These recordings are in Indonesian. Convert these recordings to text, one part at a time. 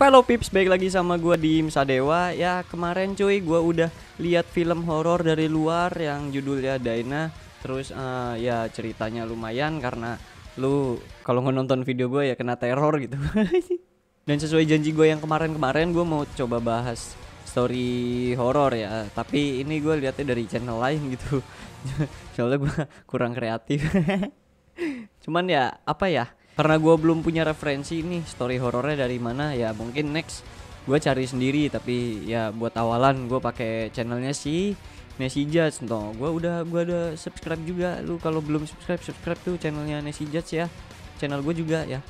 Halo Pips, balik lagi sama gua di Misadewa. Ya kemarin cuy gua udah lihat film horor dari luar yang judulnya Daina. Terus ya ceritanya lumayan karena lu kalau nonton video gua ya kena teror gitu. Dan sesuai janji gue yang kemarin-kemarin gue mau coba bahas story horor ya. Tapi ini gue lihatnya dari channel lain gitu. Soalnya gue kurang kreatif. Cuman ya apa ya? Karena gue belum punya referensi nih story horornya dari mana ya, mungkin next gue cari sendiri. Tapi ya buat awalan gue pakai channelnya si Nesi Judge. Gue udah subscribe juga. Lu kalau belum subscribe tuh channelnya Nesi Judge ya. Channel gue juga ya,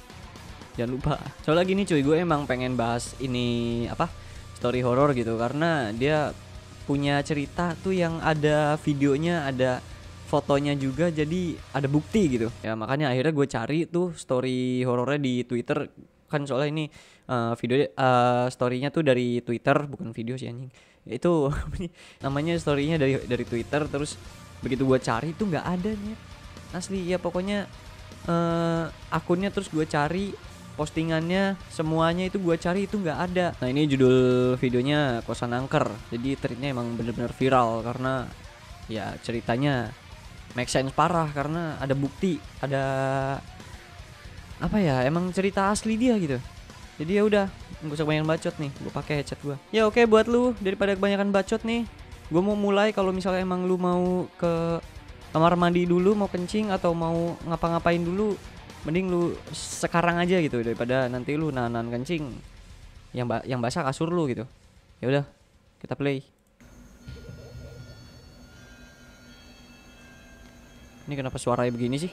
jangan lupa. Soalnya gini cuy, gue emang pengen bahas ini apa story horror gitu karena dia punya cerita tuh yang ada videonya, ada fotonya juga, jadi ada bukti gitu ya. Makanya akhirnya gue cari tuh story horornya di Twitter kan. Soalnya ini video storynya tuh dari Twitter, bukan video sih anjing. Itu namanya storynya dari Twitter. Terus begitu gue cari tuh nggak ada nih asli ya. Pokoknya akunnya terus gue cari, postingannya semuanya itu gue cari itu nggak ada. Nah ini judul videonya Kosan Angker. Jadi tweetnya emang bener-bener viral karena ya ceritanya make sense parah karena ada bukti, ada apa ya, emang cerita asli dia gitu. Jadi ya udah, nggak usah kebanyakan bacot nih, gue pakai headset gue. Ya oke, buat lu daripada kebanyakan bacot nih, gue mau mulai. Kalau misalnya emang lu mau ke kamar mandi dulu, mau kencing atau mau ngapa-ngapain dulu, mending lu sekarang aja gitu daripada nanti lu nahan kencing yang basah kasur lu gitu. Ya udah, kita play. Ini kenapa suaranya begini sih?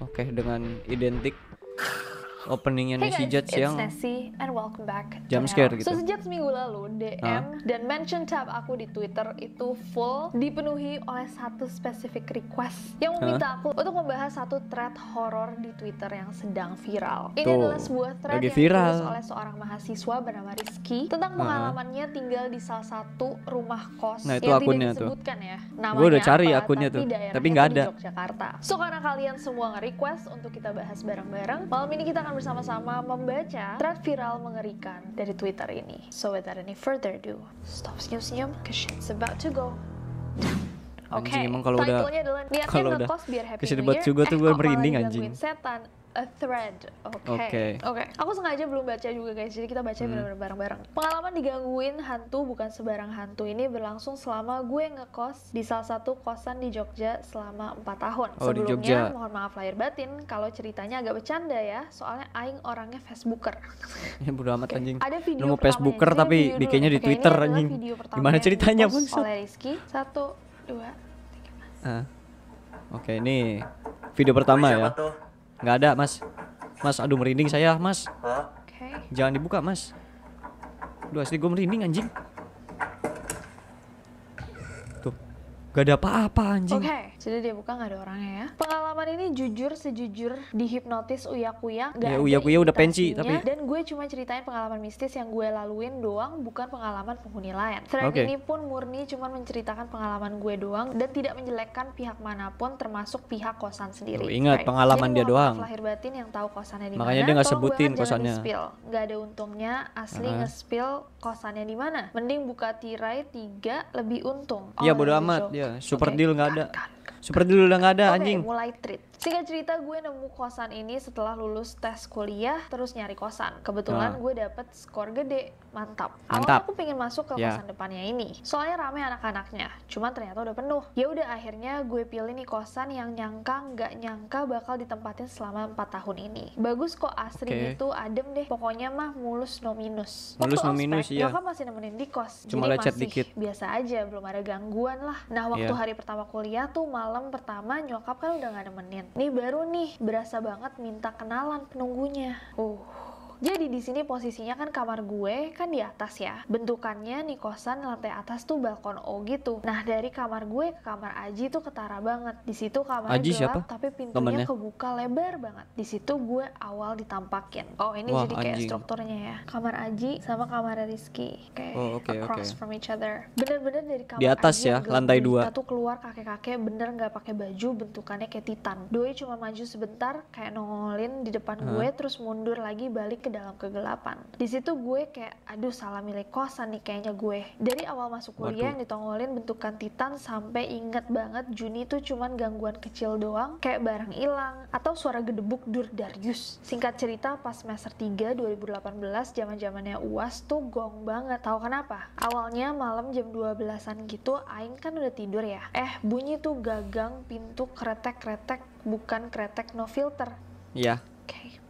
Oke, dengan identik openingnya Nesi Judge yang jump scare gitu. So sejak seminggu lalu DM dan mention tab aku di Twitter itu full dipenuhi oleh satu spesifik request yang meminta aku untuk membahas satu thread horor di Twitter yang sedang viral. Ini adalah sebuah thread yang ditulis oleh seorang mahasiswa bernama Rizky tentang pengalamannya tinggal di salah satu rumah kos yang tidak disebutkan ya namanya. Gue udah cari apa, akunnya tuh, tapi nggak ada. Di Yogyakarta. So karena kalian semua nge-request untuk kita bahas bareng-bareng, malam ini kita akan bersama-sama membaca thread viral mengerikan dari Twitter ini. So without any further ado, stop senyum-senyum, cause shit's about to go down. Oke, title-nya adalah niatnya ngekos biar happy new year. Juga tuh gue merinding anjing. Setan, a thread. Oke. Aku sengaja belum baca juga guys, jadi kita baca benar-benar bareng-bareng. Pengalaman digangguin hantu bukan sebarang hantu ini berlangsung selama gue ngekos di salah satu kosan di Jogja selama 4 tahun. Sebelumnya mohon maaf lahir batin kalau ceritanya agak bercanda ya, soalnya aing orangnya Facebooker. Ya bodo amat anjing. Ada video lu mau Facebooker tapi bikinnya di Twitter anjing. Gimana ceritanya bang? Oleh Rizky 1, 2, 3. Oke, ini video pertama ya. Nggak ada mas. Aduh merinding saya mas. Jangan dibuka mas. Aduh asli gue merinding anjing. Tuh, gak ada apa-apa anjing. Jadi dia buka, nggak ada orangnya ya. Pengalaman ini jujur sejujur dihipnotis uya-kuya. Ya uya-kuya udah pensi tapi. Dan gue cuma ceritain pengalaman mistis yang gue laluin doang, bukan pengalaman penghuni lain. Thread ini pun murni cuma menceritakan pengalaman gue doang dan tidak menjelekkan pihak manapun, termasuk pihak kosan sendiri. Ingat pengalaman dia doang. Lahir batin yang tahu kosannya di mana. Makanya dia nggak sebutin kosannya. Nggak ada untungnya asli nge-spill kosannya di mana. Mending buka tirai 3 lebih untung. Iya bodo amat ya. Super deal nggak ada. Super deal udah nggak ada anjing. Mulai treat. Singkat cerita, gue nemu kosan ini setelah lulus tes kuliah terus nyari kosan. Kebetulan gue dapet skor gede, mantap. Awalnya aku pengen masuk ke kosan depannya ini, soalnya rame anak-anaknya. Cuman ternyata udah penuh. Ya udah akhirnya gue pilih nih kosan yang nggak nyangka bakal ditempatin selama 4 tahun ini. Bagus kok, asri gitu, adem deh. Pokoknya mah mulus no minus. Mulus no minus ya. Nyokap masih nemenin di kos. Cuma lecet dikit. Biasa aja, belum ada gangguan lah. Nah waktu hari pertama kuliah tuh malam pertama nyokap kan udah nggak nemenin. Nih baru nih berasa banget minta kenalan penunggunya. Jadi di sini posisinya kan kamar gue kan di atas ya. Bentukannya nih kosan lantai atas tuh balkon O gitu. Nah dari kamar gue ke kamar Aji tuh ketara banget. Di situ kamarnya Aji gelap siapa? tapi pintunya Temennya? kebuka lebar banget. Di situ gue awal ditampakin. Oh ini Wah, jadi kayak anjing. strukturnya ya. Kamar Aji sama kamar Rizky kayak Oke. across from each other. Bener-bener dari kamar Di atas Aji ya, yang gelap lantai 2. gulita tuh keluar kakek-kakek bener nggak pakai baju, bentukannya kayak titan. Doi cuma maju sebentar kayak nongolin di depan gue terus mundur lagi balik ke dalam kegelapan. Di situ gue kayak aduh salah milih kosan nih kayaknya gue. Dari awal masuk kuliah yang ditongolin bentukan titan sampai inget banget Juni tuh cuman gangguan kecil doang kayak barang hilang atau suara gedebuk Dur Darius. Singkat cerita pas semester 3 2018 zaman-zamannya UAS tuh gong banget. Tahu kenapa? Awalnya malam jam 12-an gitu aing kan udah tidur ya. Bunyi tuh gagang pintu kretek-kretek, bukan kretek no filter. Iya.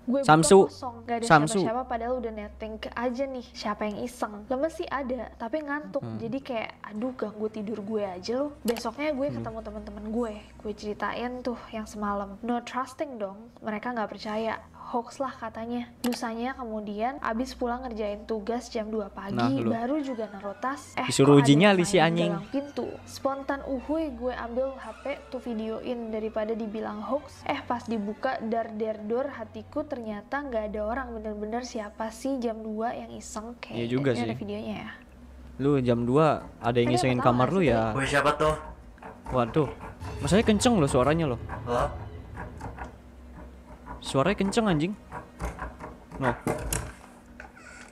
Gue Samsu. buka kosong, gak ada Samsu. siapa-siapa padahal udah netting aja nih siapa yang iseng. Lemes sih ada, tapi ngantuk. Jadi kayak aduh ganggu tidur gue aja loh. Besoknya gue ketemu teman-teman gue ceritain tuh yang semalam. No trusting dong, mereka nggak percaya. Hoax lah katanya. Lusanya kemudian abis pulang ngerjain tugas jam 2 pagi, baru juga naruh tas. Disuruh uji nyali si main anjing. galang pintu. Spontan uhuy gue ambil HP tuh videoin daripada dibilang hoax. Pas dibuka dar-der-dor hatiku ternyata nggak ada orang. Bener-bener siapa sih jam 2 yang iseng kayak. Iya juga sih. Ada videonya ya. Lu jam 2 ada yang ngisengin kamar lu ya. Gue siapa tuh? Waduh. Masanya kenceng loh suaranya loh. Halo? Suaranya kenceng anjing. No.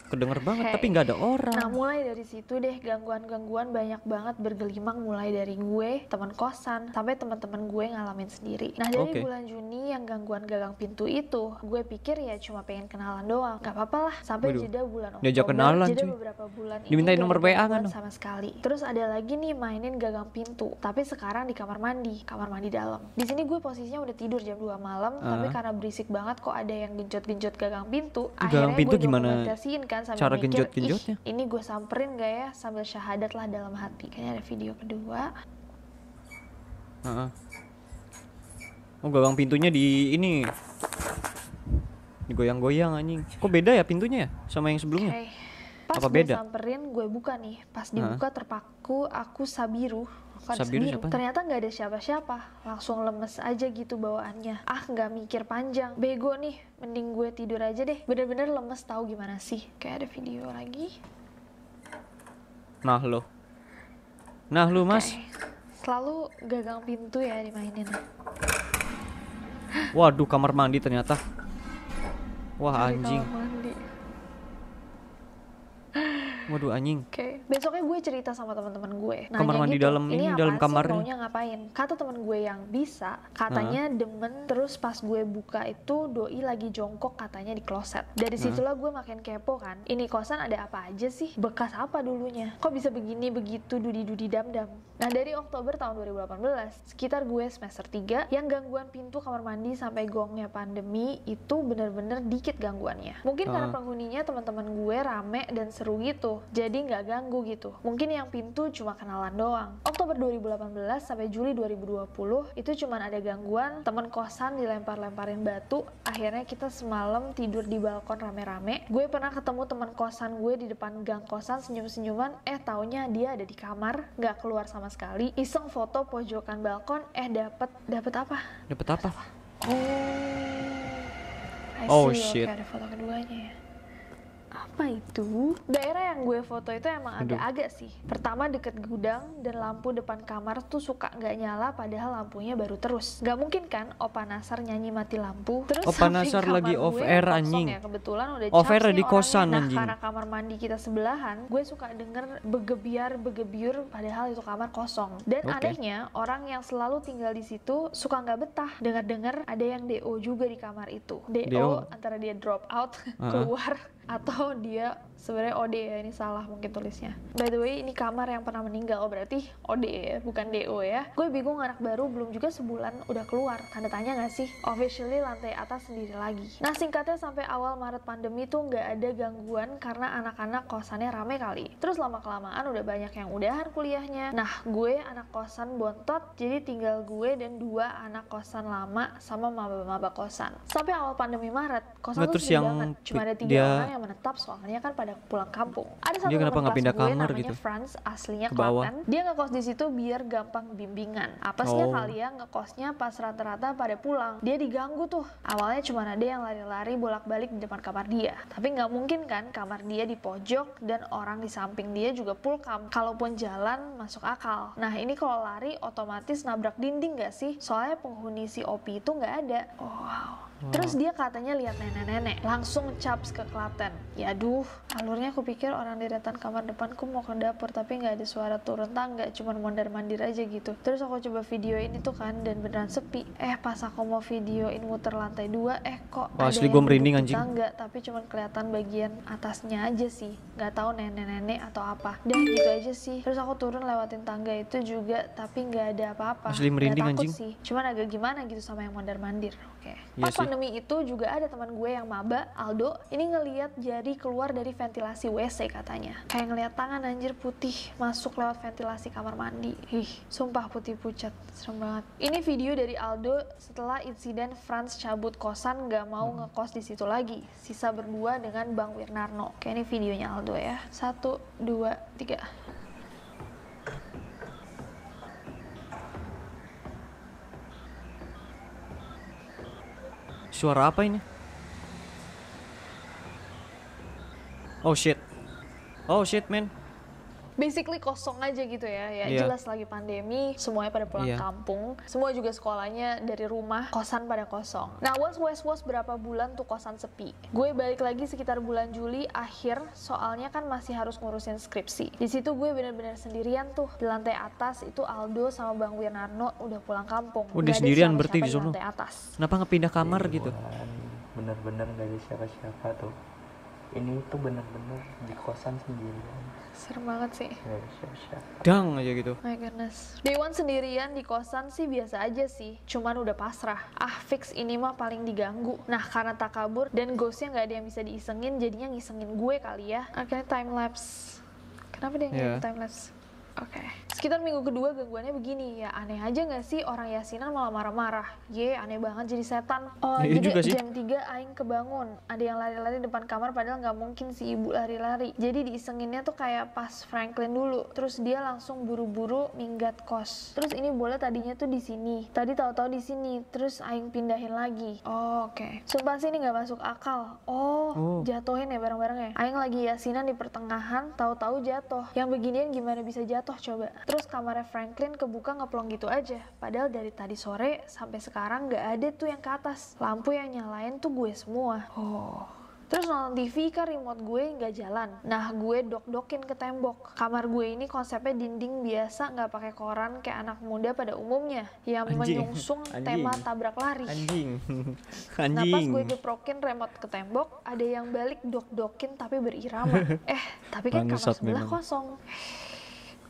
Kedenger banget tapi nggak ada orang. Nah mulai dari situ deh gangguan-gangguan banyak banget bergelimang, mulai dari gue, teman kosan, sampai teman-teman gue ngalamin sendiri. Nah dari bulan Juni yang gangguan gagang pintu itu, gue pikir ya cuma pengen kenalan doang, nggak apa-apa lah. Sampai jeda bulan Oktober, diajak kenalan, jeda cuy. beberapa bulan ini Dimintain nomor PA kan? sama sekali. Terus ada lagi nih mainin gagang pintu, tapi sekarang di kamar mandi dalam. Di sini gue posisinya udah tidur jam 2 malam, tapi karena berisik banget kok ada yang genjot-genjot gagang pintu. Gagang pintu gimana? Kan Cara genjot-genjotnya? Ini gue samperin gak ya sambil syahadat lah dalam hati. Kayaknya ada video kedua. Oh gagang pintunya di ini digoyang-goyang anjing. Kok beda ya pintunya ya sama yang sebelumnya? Pas apa gue beda? samperin gue buka nih. Pas dibuka terpaku aku Sabiru. Sabiru siapa? Ternyata nggak ada siapa-siapa, langsung lemes aja gitu bawaannya. Nggak mikir panjang, bego nih, mending gue tidur aja deh. Bener-bener lemes, tahu gimana sih? Kayak ada video lagi. Nah lu mas. Selalu gagang pintu ya dimainin. Waduh kamar mandi ternyata. Wah anjing. Waduh anjing. Besoknya gue cerita sama teman-teman gue. Kamar mandi gitu, dalam ini dalam kamarnya. Maunya ngapain? Kata teman gue yang bisa, katanya demen. Terus pas gue buka itu doi lagi jongkok katanya di kloset. Dari situlah gue makin kepo kan. Ini kosan ada apa aja sih? Bekas apa dulunya? Kok bisa begini begitu dudi-dudi dam-dam? Nah dari Oktober tahun 2018, sekitar gue semester 3, yang gangguan pintu kamar mandi sampai gongnya pandemi itu bener-bener dikit gangguannya. Mungkin karena penghuninya teman-teman gue rame dan seru gitu, jadi nggak ganggu gitu. Mungkin yang pintu cuma kenalan doang. Oktober 2018 sampai Juli 2020 itu cuma ada gangguan teman kosan dilempar-lemparin batu. Akhirnya kita semalam tidur di balkon rame-rame. Gue pernah ketemu teman kosan gue di depan gang kosan senyum-senyuman. Taunya dia ada di kamar, nggak keluar sama sekali. Iseng foto pojokan balkon, dapet apa? Dapet apa? Oh shit. Ada foto keduanya ya. Apa itu? Daerah yang gue foto itu emang agak-agak sih. Pertama deket gudang dan lampu depan kamar tuh suka nggak nyala padahal lampunya baru terus. Nggak mungkin kan Opa Nasar nyanyi mati lampu. Terus Opa Nasar lagi off air anjing. Ya, kebetulan udah off air di kosan anjing. Karena kamar mandi kita sebelahan, gue suka denger begebiar padahal itu kamar kosong. Dan anehnya orang yang selalu tinggal di situ suka nggak betah. Dengar-dengar ada yang DO juga di kamar itu. DO antara dia drop out keluar atau Oh dia sebenarnya OD ya, ini salah mungkin tulisnya. By the way, ini kamar yang pernah meninggal, oh berarti OD ya, bukan DO ya. Gue bingung, anak baru belum juga sebulan udah keluar, tanda tanya gak sih? Officially lantai atas sendiri lagi. Nah singkatnya sampai awal Maret pandemi tuh nggak ada gangguan karena anak-anak kosannya rame kali. Terus lama-kelamaan udah banyak yang udahan kuliahnya. Nah gue anak kosan bontot, jadi tinggal gue dan 2 anak kosan lama sama maba-maba kosan. Sampai awal pandemi Maret, kosan tuh sepi banget. Cuma ada 3 orang yang menetap soalnya kan pada pulang kampung. Ada satu teman kelas gue namanya gitu? Franz, aslinya Klaten. Dia ngekos di situ biar gampang bimbingan. Apesnya kali ya ngekosnya pas rata-rata pada pulang. Dia diganggu tuh. Awalnya cuma ada yang lari-lari bolak-balik di depan kamar dia. Tapi nggak mungkin kan kamar dia di pojok dan orang di samping dia juga pulkam. Kalaupun jalan masuk akal. Nah ini kalau lari otomatis nabrak dinding nggak sih? Soalnya penghuni si OP itu nggak ada. Oh, wow. Terus dia katanya lihat nenek-nenek, langsung caps ke Klaten. Ya aduh, alurnya aku pikir orang di deretan kamar depanku mau ke dapur, tapi nggak ada suara turun tangga, cuman mondar-mandir aja gitu. Terus aku coba videoin itu kan, dan beneran sepi. Pas aku mau videoin muter lantai 2, kok ada asli yang merinding, di tangga, tapi cuman kelihatan bagian atasnya aja sih. Nggak tahu nenek-nenek atau apa. Dah gitu aja sih. Terus aku turun lewatin tangga itu juga, tapi nggak ada apa-apa. Asli merinding takut anjing sih. Cuman agak gimana gitu sama yang mondar-mandir. Oke. Iya Pas pandemi itu juga ada teman gue yang maba, Aldo, ini ngelihat jari keluar dari ventilasi WC katanya. Kayak ngelihat tangan anjir putih masuk lewat ventilasi kamar mandi. Sumpah putih pucat, serem banget. Ini video dari Aldo setelah insiden Franz cabut kosan gak mau ngekos di situ lagi. Sisa berdua dengan Bang Wirnarno. Kayak ini videonya Aldo ya. 1, 2, 3. Suara apa ini? Oh shit man. Basically kosong aja gitu ya, jelas lagi pandemi, semuanya pada pulang kampung, semua juga sekolahnya dari rumah, kosan pada kosong. Nah was berapa bulan tuh kosan sepi. Gue balik lagi sekitar bulan Juli akhir, soalnya kan masih harus ngurusin skripsi. Di situ gue bener-bener sendirian tuh, di lantai atas itu Aldo sama Bang Wirnarno udah pulang kampung. Udah sendirian berarti di sono. Kenapa nggak pindah kamar gitu? Bener-bener gak ada siapa-siapa tuh. Ini tuh bener-bener di kosan sendirian. Serem banget sih. Dang aja gitu. My goodness. Dewan sendirian di kosan sih biasa aja sih. Cuman udah pasrah. Fix ini mah paling diganggu. Nah karena tak kabur dan ghostnya gak ada yang bisa diisengin, jadinya ngisengin gue kali ya. Akhirnya time lapse. Kenapa dia ngirim time lapse? Oke. Sekitar minggu kedua gangguannya begini ya, aneh aja gak sih orang yasinan malah marah-marah. Aneh banget jadi setan. Jadi jam 3 aing kebangun, ada yang lari-lari depan kamar padahal nggak mungkin si ibu lari-lari. Jadi diisenginnya tuh kayak pas Franklin dulu, terus dia langsung buru-buru minggat kos. Terus ini bola tadinya tuh di sini, tadi tahu-tahu di sini, terus aing pindahin lagi. Oke. Sumpah sih ini nggak masuk akal. Jatuhin ya bareng-bareng ya. Aing lagi yasinan di pertengahan, tahu-tahu jatuh. Yang beginian gimana bisa jatuh coba. Terus kamarnya Franklin kebuka ngeplong gitu aja. Padahal dari tadi sore sampai sekarang nggak ada tuh yang ke atas. Lampu yang nyalain tuh gue semua. Terus nonton TV kan remote gue nggak jalan. Nah gue dok-dokin ke tembok. Kamar gue ini konsepnya dinding biasa, nggak pakai koran kayak anak muda pada umumnya yang menyungsung tema tabrak lari. Nah pas gue geprokin remote ke tembok, ada yang balik dok-dokin tapi berirama. Tapi kan kamar sebelah kosong.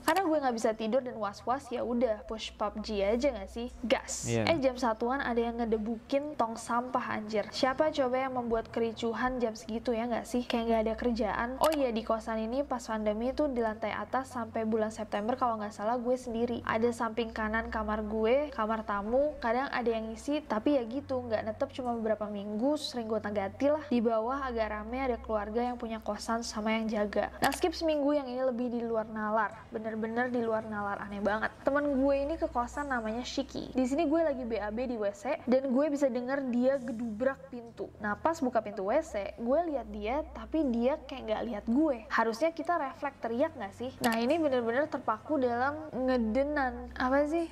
Karena gue nggak bisa tidur dan was-was, ya udah push PUBG aja nggak sih? Gas. Jam 1-an ada yang ngedebukin tong sampah anjir. Siapa coba yang membuat kericuhan jam segitu ya nggak sih? Kayak nggak ada kerjaan. Oh iya, di kosan ini pas pandemi tuh di lantai atas sampai bulan September kalau nggak salah gue sendiri. Ada samping kanan kamar gue, kamar tamu, kadang ada yang ngisi, tapi ya gitu, nggak netep cuma beberapa minggu, sering gue ganti lah. Di bawah agak rame ada keluarga yang punya kosan sama yang jaga. Nah skip seminggu yang ini lebih di luar nalar. Bener di luar nalar, aneh banget. Temen gue ini ke kosan namanya Shiki. Di sini gue lagi BAB di WC dan gue bisa denger dia gedubrak pintu. Nah pas buka pintu WC, gue lihat dia tapi dia kayak nggak lihat gue. Harusnya kita refleks teriak nggak sih? Nah ini bener-bener terpaku dalam ngedenan. Apa sih?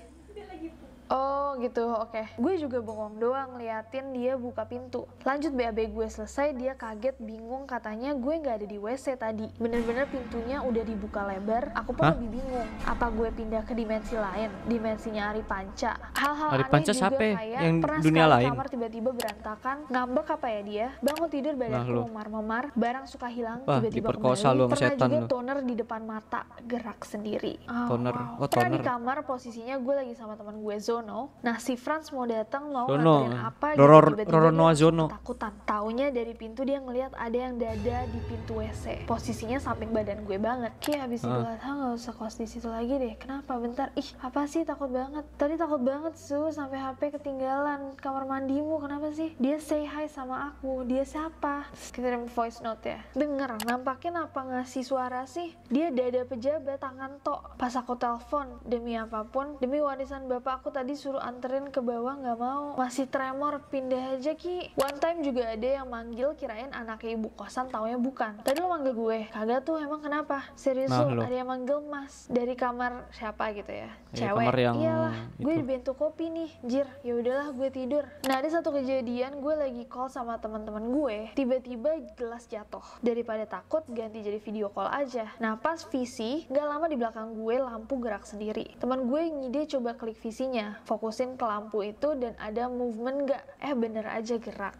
Oh gitu, oke. Gue juga bengong doang ngeliatin dia buka pintu. Lanjut BAB gue selesai, dia kaget, bingung, katanya gue nggak ada di WC tadi. Bener-bener pintunya udah dibuka lebar, aku pun lebih bingung. Apa gue pindah ke dimensi lain? Dimensinya Ari Panca. Hal-hal Ari aneh Panca juga siapa? kayak Yang pernah dunia sekali lain? kamar tiba-tiba berantakan, ngambek apa ya dia? Bangun tidur badanku memar-memar, barang suka hilang, tiba-tiba diperkosa kembali. lu sama Pernah setan juga lu. toner di depan mata, gerak sendiri. Toner, Wow. oh Pernah di toner. kamar posisinya gue lagi sama teman gue Zono. Nah si Franz mau datang mau Zono. nganterin apa Roro- gitu, tiba-tiba Roro dia Noah langsung Zono. ketakutan. Taunya dari pintu dia ngelihat ada yang dada di pintu WC. Posisinya samping badan gue banget. Kayak abis itu nggak usah kos di situ lagi deh. Kenapa? Bentar. Ih apa sih, takut banget. Tadi takut banget sampai HP ketinggalan kamar mandimu. Kenapa sih? Dia say hi sama aku. Dia siapa? Kirim voice note ya. Denger, nampakin apa ngasih suara sih? Dia dada pejabat, tangan tok. Pas aku telepon, demi apapun, demi warisan bapak aku tadi suruh anterin ke bawah, nggak mau. Masih tremor, pindah aja Ki. One time juga ada yang manggil, kirain anaknya ibu kosan, taunya bukan. Tadi lo manggil gue, kagak tuh, emang kenapa? Serius lo, ada yang manggil mas dari kamar siapa gitu ya? Cewek. Kamar yang iyalah, gue itu. di bento kopi nih, jir. Ya udahlah, gue tidur. Nah ada satu kejadian, gue lagi call sama teman-teman gue, tiba-tiba gelas jatuh. Daripada takut, ganti jadi video call aja. Nah pas VC, nggak lama di belakang gue lampu gerak sendiri. Teman gue ngide coba klik visinya, fokusin ke lampu itu dan ada movement nggak? Bener aja gerak.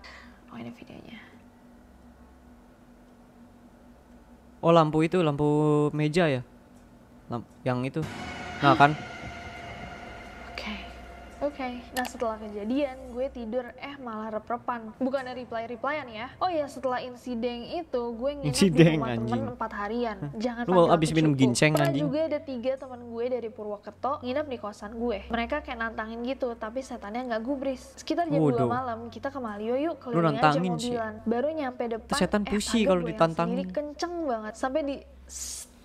Oh ini videonya. Oh lampu itu, lampu meja ya? Yang itu. Nah kan? Oke. Nah setelah kejadian gue tidur malah rep-repan. Bukan reply-replyan ya. Oh ya setelah insiden itu gue nginep di rumah temen 4 harian. Jangan lu panggil abis aku minum cupu. ginseng Pernah anjing. juga ada 3 teman gue dari Purwokerto nginep di kosan gue. Mereka kayak nantangin gitu, tapi setannya nggak gubris. Sekitar jam 2 malam kita ke Malio yuk, keliling aja mobilan. Baru nyampe depan, setan pusi kalau ditantangin. kenceng banget sampai di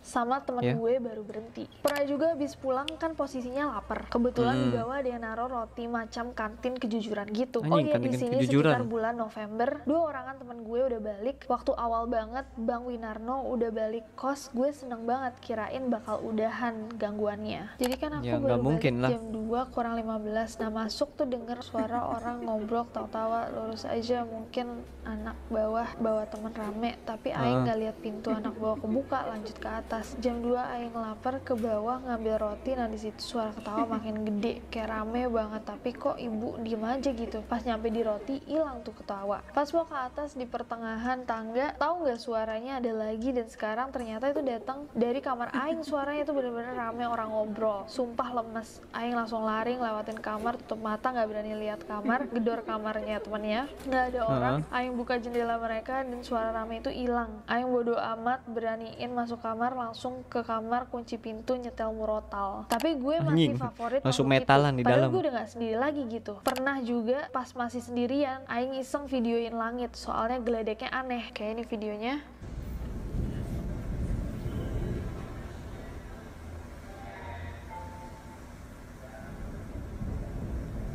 sama teman gue baru berhenti. Pernah juga habis pulang kan posisinya lapar. Kebetulan di bawah ada yang naruh roti macam kantin kejujuran gitu. Di sini sekitar bulan November, 2 orangan teman gue udah balik. Waktu awal banget Bang Winarno udah balik kos, gue seneng banget, kirain bakal udahan gangguannya. Jadi kan aku baru balik jam 2 kurang 15. Nah masuk tuh denger suara orang ngobrol tawa-tawa, lurus aja mungkin anak bawah bawa temen rame, tapi aing nggak lihat pintu anak bawah kebuka, lanjut ke atas. Jam 2 aing lapar ke bawah ngambil roti. Nah di situ suara ketawa makin gede, kayak rame banget, tapi kok ibu diem aja gitu. Pas nyampe di roti hilang tuh ketawa. Pas mau ke atas di pertengahan tangga, tahu nggak suaranya ada lagi, dan sekarang ternyata itu datang dari kamar aing. Suaranya itu bener-bener rame orang ngobrol. Sumpah lemes. Aing langsung lari ngelewatin kamar, tutup mata nggak berani lihat kamar, gedor kamarnya temennya, nggak ada orang. Aing buka jendela mereka dan suara rame itu hilang. Aing bodo amat, beraniin masuk kamar, langsung ke kamar, kunci pintu, nyetel murotal. Tapi gue masih favorit langsung metalan di dalam. dalam. Gue udah gak sendiri lagi gitu. Pernah juga pas masih sendirian, aing iseng videoin langit, soalnya geledeknya aneh. Kayak ini videonya.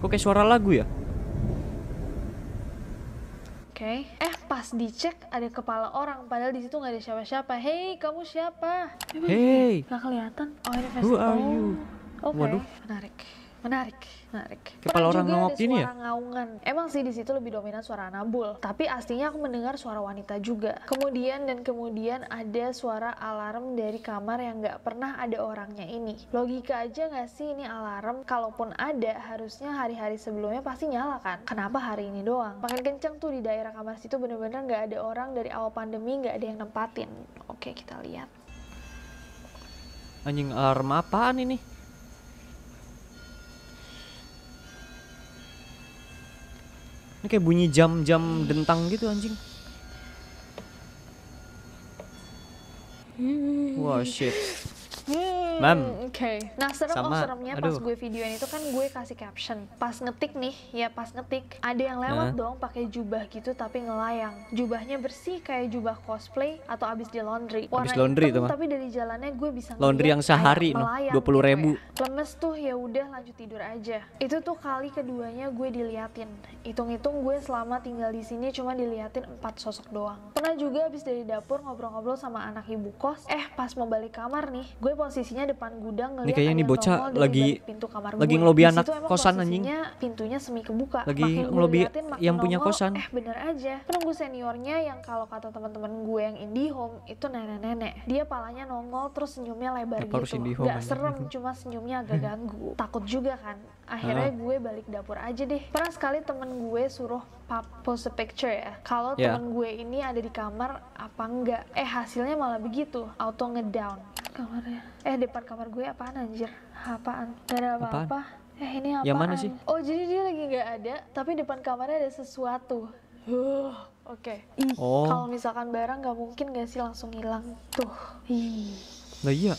Kok kayak suara lagu ya? Oke. Pas dicek ada kepala orang, padahal di situ nggak ada siapa-siapa. Hei, kamu siapa? Hey, nggak kelihatan. Oh ini who are you? Oke. Menarik. Kepala orang nongok gini ya? Suara ngaungan. Emang sih di situ lebih dominan suara Nabul, tapi aslinya aku mendengar suara wanita juga. Kemudian ada suara alarm dari kamar yang nggak pernah ada orangnya ini. Logika aja nggak sih ini alarm? Kalaupun ada, harusnya hari-hari sebelumnya pasti nyala kan? Kenapa hari ini doang? Makin kenceng tuh di daerah kamar situ, bener-bener nggak ada orang dari awal pandemi, nggak ada yang nempatin. Oke, kita lihat. Anjing, alarm apaan ini? Ini kayak bunyi jam-jam dentang gitu anjing. Wah, shit. Oke. Nah seremnya pas gue videoin itu kan gue kasih caption. Pas ngetik ada yang lewat dong pakai jubah gitu tapi ngelayang. Jubahnya bersih kayak jubah cosplay atau abis di laundry. Abis laundry itu mah. Tapi dari jalannya gue bisa laundry yang sehari 20.000. Lemes tuh, ya udah lanjut tidur aja. Itu tuh kali keduanya gue diliatin. Hitung-hitung gue selama tinggal di sini cuma diliatin 4 sosok doang. Pernah juga abis dari dapur ngobrol-ngobrol sama anak ibu kos. Pas mau balik kamar nih, gue posisinya depan gudang Ini ngeliat kayaknya ada nih yang bocah nongol dari lagi balik pintu kamar lagi gue. ngelobi Di anak situ emang kosan, anjing. posisinya pintunya semi kebuka. Lagi Makin gue ngelobi liatin, makin yang punya nongol, kosan. bener aja penunggu seniornya yang kalau kata teman-teman gue yang IndiHome itu nenek-nenek. Dia palanya nongol terus senyumnya lebar Kenapa harus gitu. IndiHome, Gak anjing? serem, cuma senyumnya agak ganggu. Takut juga kan. Akhirnya gue balik dapur aja deh. Pernah sekali temen gue suruh post a picture ya, kalau temen gue ini ada di kamar apa enggak. Hasilnya malah begitu, auto ngedown kamarnya. Depan kamar gue apaan anjir? Apaan? Gak ada apa-apa. Ini apaan? Yang mana sih? Oh, jadi dia lagi nggak ada, tapi depan kamarnya ada sesuatu. Oke. Kalau misalkan barang nggak mungkin gak sih langsung hilang tuh. Nah iya.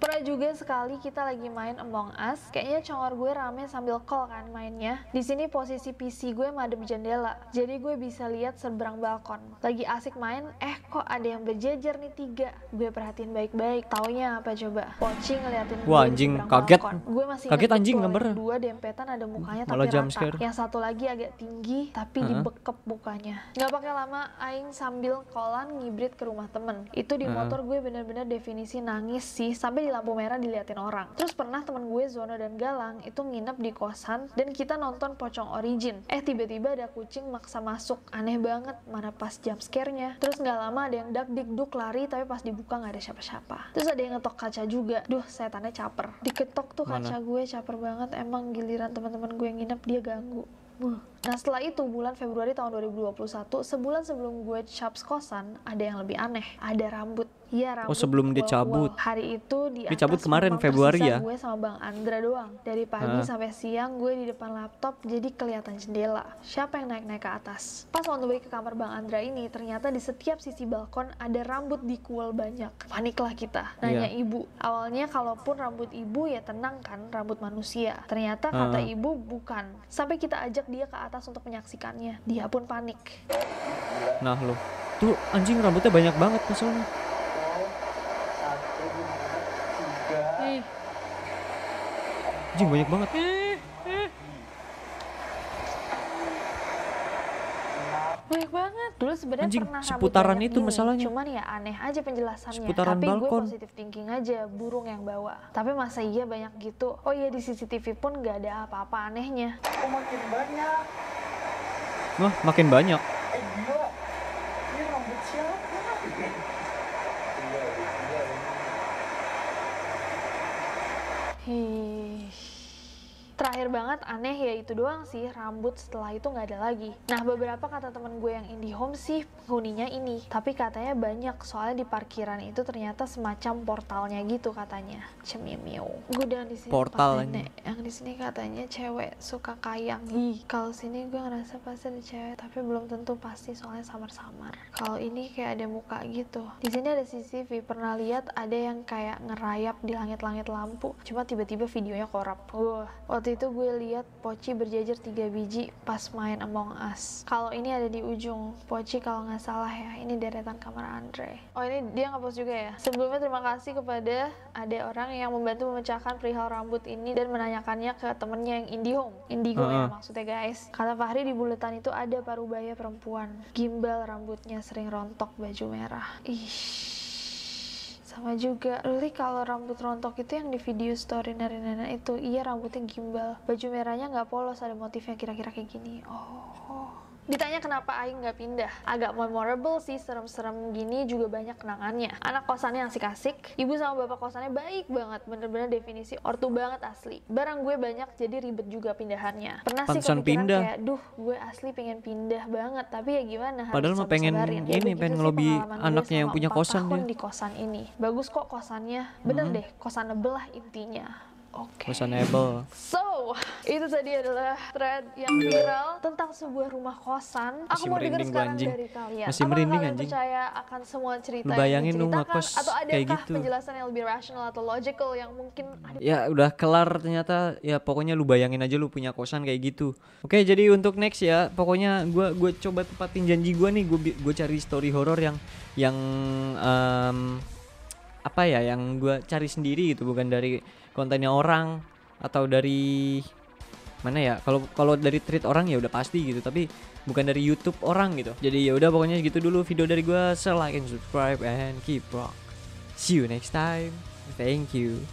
Pernah juga sekali kita lagi main Among Us, kayaknya congor gue rame sambil call kan mainnya. Di sini posisi PC gue madep jendela, jadi gue bisa lihat seberang balkon. Lagi asik main, kok ada yang berjejer nih 3. Gue perhatiin baik-baik, taunya apa coba? Poci ngeliatin gue anjing, di seberang kaget. balkon. Gue masih Kaget anjing betul, gambar. yang 2 dempetan ada mukanya Malah tapi jump rata. scare. Yang satu lagi agak tinggi tapi dibekep mukanya. Nggak pakai lama, aing sambil kolan ngibrit ke rumah temen. Itu di motor gue bener-bener definisi nangis sih, sampai di lampu merah diliatin orang. Terus pernah temen gue Zono dan Galang itu nginep di kosan dan kita nonton Pocong Origin. Tiba-tiba ada kucing maksa masuk, aneh banget, mana pas jump scare-nya. Terus nggak lama ada yang dak dikduk lari, tapi pas dibuka nggak ada siapa-siapa. Terus ada yang ngetok kaca juga. Duh, setannya caper. Diketok tuh kaca gue caper banget. Emang giliran teman-teman gue yang nginep dia ganggu. Nah setelah itu bulan Februari tahun 2021, sebulan sebelum gue caps kosan, ada yang lebih aneh. Ada rambut. Iya, rambut. Sebelum dia cabut. Hari itu di atas cabut kemarin rumah Februari tersisa ya? gue sama Bang Andra doang. Dari pagi sampai siang gue di depan laptop, jadi kelihatan jendela. Siapa yang naik-naik ke atas? Pas on the way ke kamar Bang Andra ini, ternyata di setiap sisi balkon ada rambut dikuel banyak. Paniklah kita. Nanya ibu. Awalnya kalaupun rambut ibu ya tenang kan, rambut manusia. Ternyata kata ibu bukan. Sampai kita ajak dia ke atas untuk menyaksikannya. Dia pun panik. Nah lo, tuh anjing rambutnya banyak banget masalahnya. Anjing banyak banget. Banyak banget. Dulu sebenarnya Anjing, pernah rambut seputaran banyak itu gini, masalahnya. cuman ya aneh aja penjelasannya. Seputaran Tapi gue balkon. positive thinking aja, burung yang bawa. Tapi masa iya banyak gitu? Oh iya, di CCTV pun gak ada apa-apa anehnya. Makin banyak. Wah, makin banyak. Gila. Ini rambut siapa? Terakhir banget aneh ya itu doang sih, rambut setelah itu nggak ada lagi. Nah beberapa kata temen gue yang IndiHome sih penghuninya ini, tapi katanya banyak soalnya di parkiran itu ternyata semacam portalnya gitu katanya. Cemiu. Gue udah di sini Portal nenek yang di sini katanya cewek suka kayang. Kalau sini gue ngerasa pasti ada cewek, tapi belum tentu pasti soalnya samar-samar. Kalau ini kayak ada muka gitu. Di sini ada CCTV, pernah lihat ada yang kayak ngerayap di langit-langit lampu, cuma tiba-tiba videonya korup. Waktu itu gue lihat Poci berjajar 3 biji pas main Among Us. Kalau ini ada di ujung Poci kalau nggak salah ya, ini deretan kamar Andre. Oh ini dia nge-post juga ya. Sebelumnya terima kasih kepada ada orang yang membantu memecahkan perihal rambut ini dan menanyakannya ke temennya yang IndiHome. Indigo ya maksudnya guys. Kata Fahri di buletan itu ada parubaya perempuan. Gimbal rambutnya sering rontok baju merah. Sama juga, Lili kalau rambut rontok itu yang di video story nenek-nenek itu, iya rambutnya gimbal. Baju merahnya nggak polos, ada motifnya kira-kira kayak gini. Ditanya kenapa Aing nggak pindah, agak memorable sih, serem-serem gini juga banyak kenangannya. Anak kosannya asik-asik, ibu sama bapak kosannya baik banget, bener-bener definisi ortu banget asli. Barang gue banyak jadi ribet juga pindahannya. Pernah sih kepikiran kayak, duh gue asli pengen pindah banget, tapi ya gimana, harus padahal mah pengen ini, pengen ngelobi anaknya yang punya kosan dia. Di kosan ini, bagus kok kosannya, bener deh, kosanable lah intinya. Kosanable. So, itu tadi adalah thread yang viral tentang sebuah rumah kosan. Aku mau dengar sekarang dari kalian. Masih apakah merinding kalian anjing. percaya akan semua cerita Lu yang bayangin lu diceritakan? ngekos Atau kayak adakah gitu. penjelasan yang lebih rational atau logical yang mungkin ada? Ya udah kelar ternyata, ya pokoknya lu bayangin aja lu punya kosan kayak gitu. Oke, jadi untuk next ya, pokoknya gue coba tepatin janji gue nih, gue cari story horror yang apa ya, yang gue cari sendiri gitu, bukan dari kontennya orang atau dari mana ya. Kalau dari tweet orang ya udah pasti gitu, tapi bukan dari YouTube orang gitu. Jadi ya udah pokoknya gitu dulu video dari gue. So like and subscribe and keep rock. See you next time. Thank you.